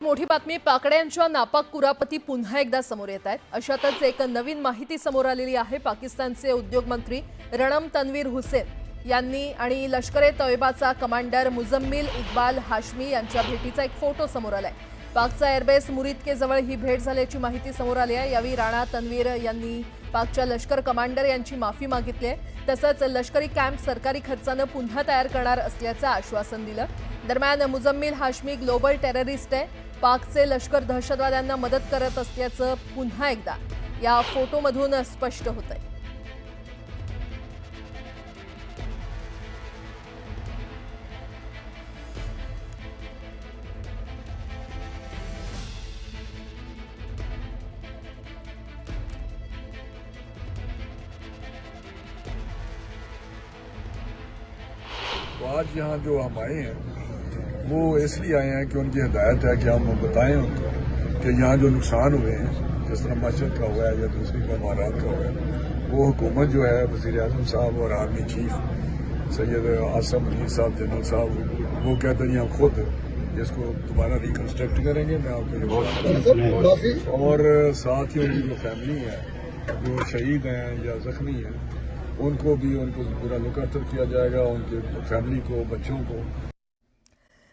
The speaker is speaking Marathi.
मोठी बातमी पाकड्यांच्या नापाक कुरापती पुन्हा एकदा समोर येत आहेत। अशातच एक नवीन माहिती समोर आलेली आहे। पाकिस्तानचे उद्योग मंत्री रणम तन्वीर हुसेन यांनी आणि लष्कर-ए-तोयबाचा कमांडर मुझम्मिल इक्बाल हाशमी यांच्या भेटीचा एक फोटो समोर आलाय। पाकचा एअरबेस मुरिदके जवळ ही भेट झाल्याची माहिती समोर आली आहे। यावेळी राणा तन्वीर यांनी पाकच्या लष्कर कमांडर यांची माफी मागितली आहे। तसंच लष्करी कॅम्प सरकारी खर्चाने पुन्हा तयार करणार असल्याचं आश्वासन दिलं। दरम्यान मुझम्मिल हाशमी ग्लोबल टेररिस्ट आहे। पाकचे लष्कर दहशतवाद्यांना मदत करत असल्याचं पुन्हा एकदा या फोटोमधून स्पष्ट होतंय। तो आज यहाँ जो हम आए हैं वो इसलिए आए हैं कि उनकी हिदायत है कि हम बताएं उनको कि यहाँ जो नुकसान हुए हैं, जिस तरह मस्जिद का हुआ है या दूसरी का इमारत का हुआ है, वो हुकूमत जो है वज़ीर आज़म साहब और आर्मी चीफ सैयद आसम अली साहब जनरल साहब वो कहते हैं हम खुद इसको दोबारा रिकन्स्ट्रक्ट करेंगे। मैं आपको ये बहुत और साथ ही उनकी जो फैमिली है जो शहीद हैं या जख्मी हैं उनको भी उनको पूरा लुक आफ्टर किया जाएगा। उनके फैमिली को, बच्चों को